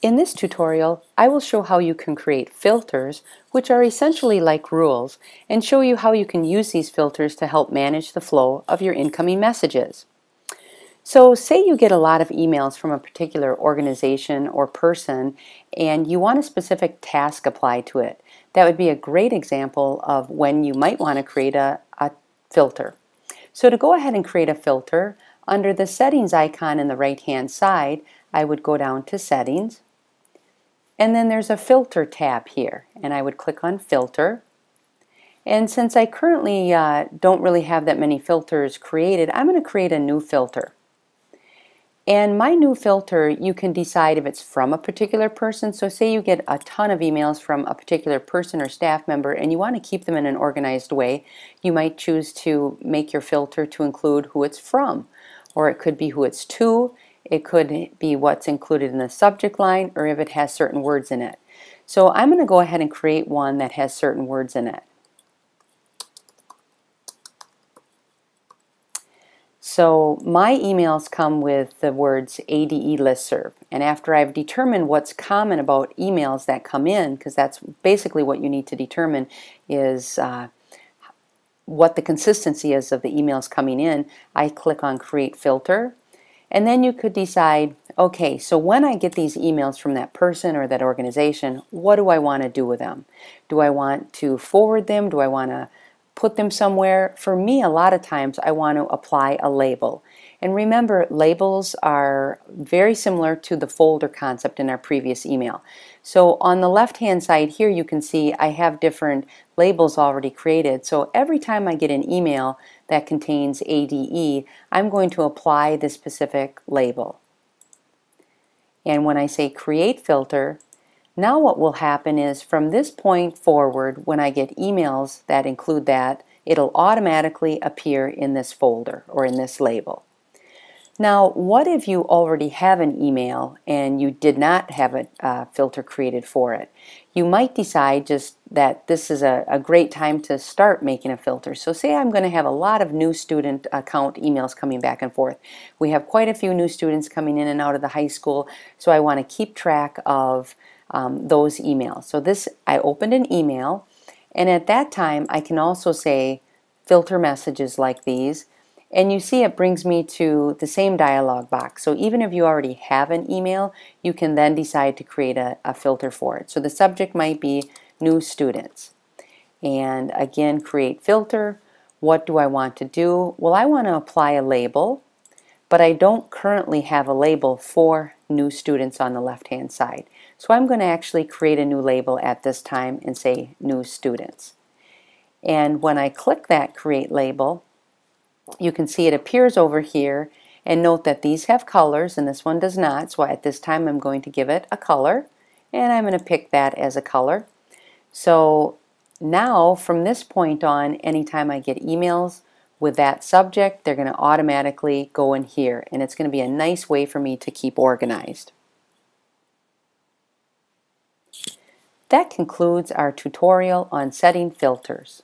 In this tutorial, I will show how you can create filters, which are essentially like rules, and show you how you can use these filters to help manage the flow of your incoming messages. So say you get a lot of emails from a particular organization or person and you want a specific task applied to it. That would be a great example of when you might want to create a filter. So to go ahead and create a filter, under the settings icon in the right hand side, I would go down to settings, and then there's a filter tab here, and I would click on filter. And since I currently don't really have that many filters created, I'm going to create a new filter. And my new filter, you can decide if it's from a particular person. So say you get a ton of emails from a particular person or staff member and you want to keep them in an organized way, you might choose to make your filter to include who it's from. Or it could be who it's to, it could be what's included in the subject line, or if it has certain words in it. So I'm going to go ahead and create one that has certain words in it. So my emails come with the words ADE listserv, and after I've determined what's common about emails that come in, because that's basically what you need to determine is what the consistency is of the emails coming in, I click on create filter, and then you could decide, okay, so when I get these emails from that person or that organization, what do I want to do with them? Do I want to forward them? Do I want to put them somewhere? For me, a lot of times I want to apply a label. And remember, labels are very similar to the folder concept in our previous email. So on the left hand side here you can see I have different labels already created. So every time I get an email that contains ADE, I'm going to apply this specific label. And when I say create filter, now what will happen is from this point forward, when I get emails that include that, it'll automatically appear in this folder or in this label. Now, what if you already have an email and you did not have a filter created for it? You might decide just that this is a great time to start making a filter. So say I'm going to have a lot of new student account emails coming back and forth. We have quite a few new students coming in and out of the high school, so I want to keep track of those emails. So this, I opened an email, and at that time I can also say filter messages like these, and you see it brings me to the same dialog box. So even if you already have an email, you can then decide to create a filter for it. So the subject might be new students, and again, create filter. What do I want to do? Well, I want to apply a label, but I don't currently have a label for new students on the left hand side. So I'm going to actually create a new label at this time and say new students. And when I click that create label, you can see it appears over here, and note that these have colors and this one does not. So at this time I'm going to give it a color, and I'm going to pick that as a color. So now from this point on, anytime I get emails with that subject, they're going to automatically go in here, and it's going to be a nice way for me to keep organized. That concludes our tutorial on setting filters.